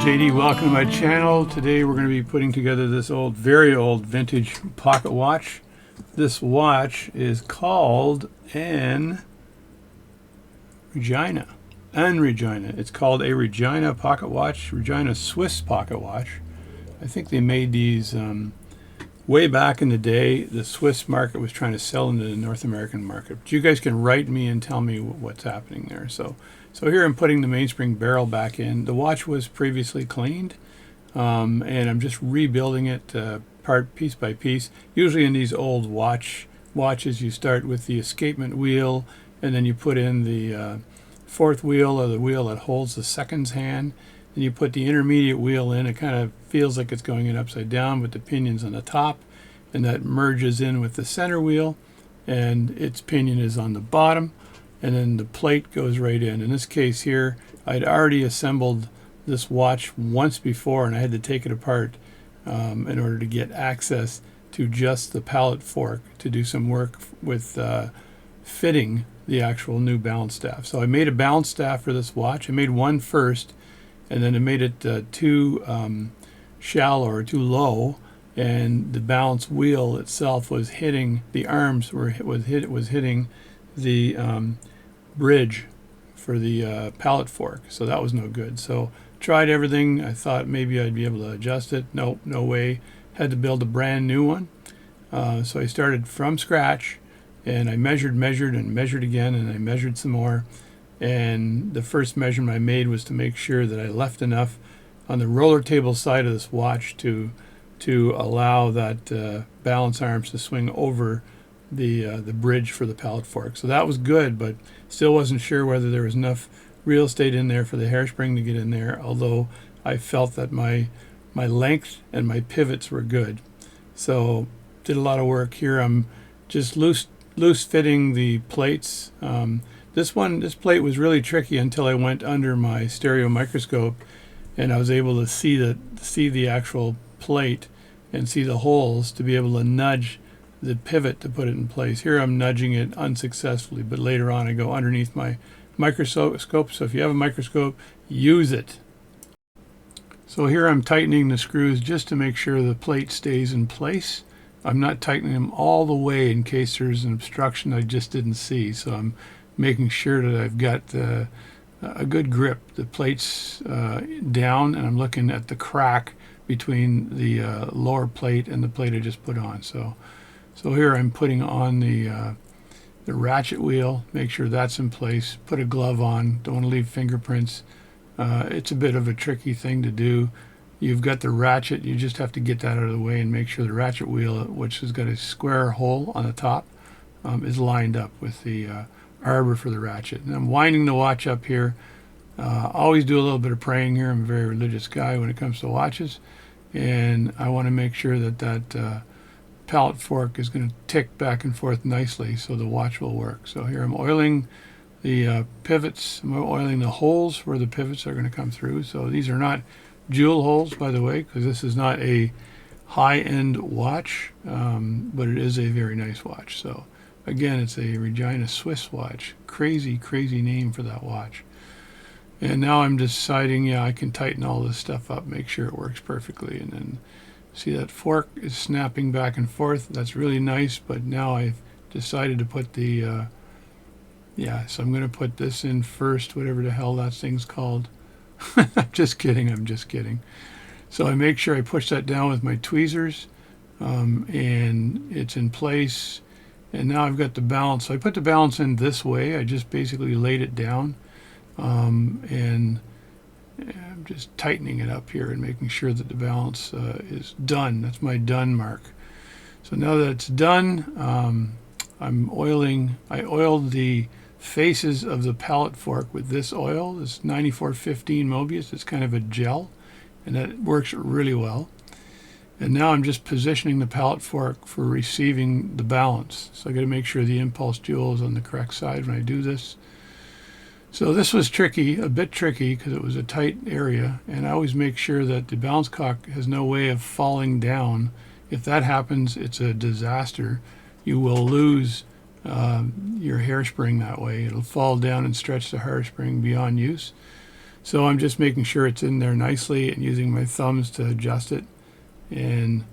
JD, welcome to my channel. Today we're going to be putting together this very old vintage pocket watch. This watch is called an Regina. It's called a Regina pocket watch, Regina Swiss pocket watch. I think they made these way back in the day. The Swiss market was trying to sell into the North American market. But you guys can write me and tell me what's happening there. So here I'm putting the mainspring barrel back in. The watch was previously cleaned, and I'm just rebuilding it piece by piece. Usually in these old watches, you start with the escapement wheel, and then you put in the fourth wheel, or the wheel that holds the seconds hand. Then you put the intermediate wheel in. It kind of feels like it's going in upside down with the pinions on the top, and that merges in with the center wheel, and its pinion is on the bottom. And then the plate goes right in. In this case here, I'd already assembled this watch once before, and I had to take it apart in order to get access to just the pallet fork to do some work with fitting the actual new balance staff. So I made a balance staff for this watch. I made one first, and then I made it too shallow or too low, and the balance wheel itself was hitting the arms. Was hitting the bridge for the pallet fork, so that was no good. So tried everything. I thought maybe I'd be able to adjust it. Nope, no way. Had to build a brand new one. So I started from scratch, and I measured again, and I measured some more. And the first measurement I made was to make sure that I left enough on the roller table side of this watch to allow that balance arms to swing over the bridge for the pallet fork. So that was good, but still wasn't sure whether there was enough real estate in there for the hairspring to get in there, although I felt that my length and my pivots were good. So did a lot of work here. I'm just loose fitting the plates. This plate was really tricky until I went under my stereo microscope, and I was able to see the actual plate and see the holes to be able to nudge the pivot to put it in place. Here I'm nudging it unsuccessfully, but later on I go underneath my microscope. So if you have a microscope, use it. So here I'm tightening the screws just to make sure the plate stays in place. I'm not tightening them all the way in case there's an obstruction I just didn't see. So I'm making sure that I've got a good grip. The plate's down, and I'm looking at the crack between the lower plate and the plate I just put on. So here I'm putting on the ratchet wheel, make sure that's in place, put a glove on, don't want to leave fingerprints. It's a bit of a tricky thing to do. You've got the ratchet, you just have to get that out of the way and make sure the ratchet wheel, which has got a square hole on the top, is lined up with the arbor for the ratchet. And I'm winding the watch up here. Always do a little bit of praying here. I'm a very religious guy when it comes to watches, and I want to make sure that pallet fork is going to tick back and forth nicely so the watch will work. So here I'm oiling the pivots. I'm oiling the holes where the pivots are going to come through. So these are not jewel holes, by the way, because this is not a high-end watch, but it is a very nice watch. So again, it's a Regina Swiss watch. Crazy name for that watch. And now I'm deciding, I can tighten all this stuff up, make sure it works perfectly, and then see that fork is snapping back and forth. That's really nice, but now I've decided to put the, so I'm going to put this in first, whatever the hell that thing's called. I'm just kidding. So I make sure I push that down with my tweezers, and it's in place. And now I've got the balance. So I put the balance in this way. I just basically laid it down, and I'm just tightening it up here and making sure that the balance is done. That's my done mark. So now that it's done, I oiled the faces of the pallet fork with this oil, this 9415 Mobius. It's kind of a gel, and that works really well. And now I'm just positioning the pallet fork for receiving the balance. So I got to make sure the impulse jewel is on the correct side when I do this. So this was a bit tricky, because it was a tight area, and I always make sure that the balance cock has no way of falling down. If that happens, it's a disaster. You will lose your hairspring that way. It'll fall down and stretch the hairspring beyond use. So I'm just making sure it's in there nicely and using my thumbs to adjust it and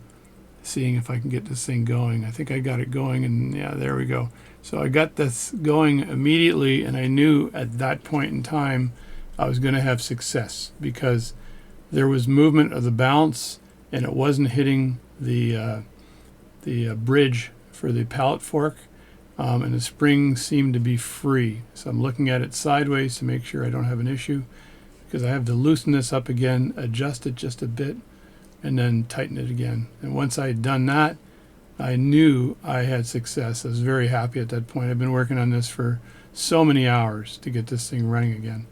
seeing if I can get this thing going. I think I got it going, and yeah, there we go. So I got this going immediately, and I knew at that point in time I was going to have success because there was movement of the balance and it wasn't hitting the bridge for the pallet fork, and the spring seemed to be free. So I'm looking at it sideways to make sure I don't have an issue, because I have to loosen this up again, adjust it just a bit, and then tighten it again. And once I had done that, I knew I had success. I was very happy at that point. I've been working on this for so many hours to get this thing running again.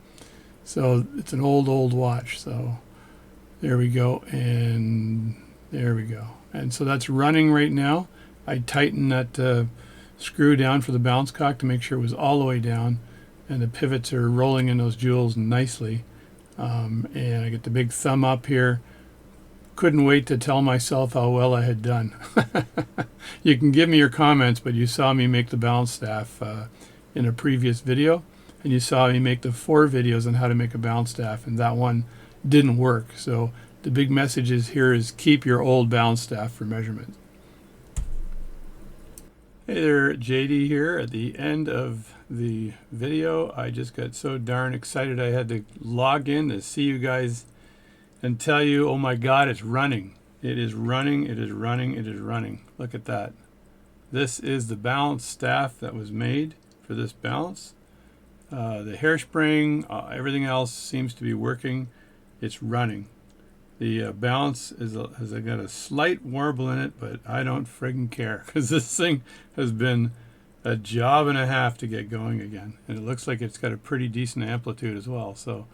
So it's an old watch. So there we go, and there we go. And so that's running right now. I tightened that screw down for the balance cock to make sure it was all the way down, and the pivots are rolling in those jewels nicely. And I get the big thumb up here. Couldn't wait to tell myself how well I had done. You can give me your comments, but you saw me make the balance staff in a previous video, and you saw me make the 4 videos on how to make a balance staff, and that one didn't work. So the big message is here is keep your old balance staff for measurement. Hey there, JD here at the end of the video. I just got so darn excited I had to log in to see you guys and tell you, oh my God, it's running. It is running, it is running, it is running. Look at that. This is the balance staff that was made for this balance. The hairspring, everything else seems to be working. It's running. The balance has got a slight warble in it, but I don't friggin' care, because this thing has been a job and a half to get going again. And it looks like it's got a pretty decent amplitude as well. So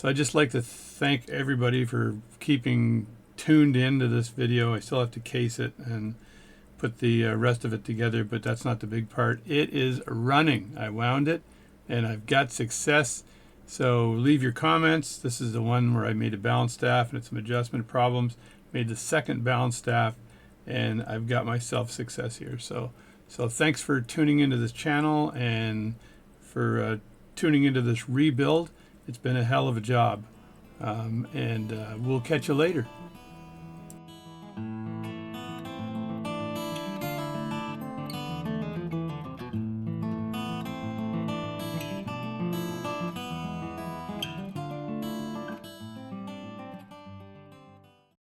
I'd just like to thank everybody for keeping tuned into this video. I still have to case it and put the rest of it together, but that's not the big part. It is running. I wound it, and I've got success. So leave your comments. This is the one where I made a balance staff and it's some adjustment problems. Made the second balance staff, and I've got myself success here. So thanks for tuning into this channel and for tuning into this rebuild. It's been a hell of a job, and we'll catch you later.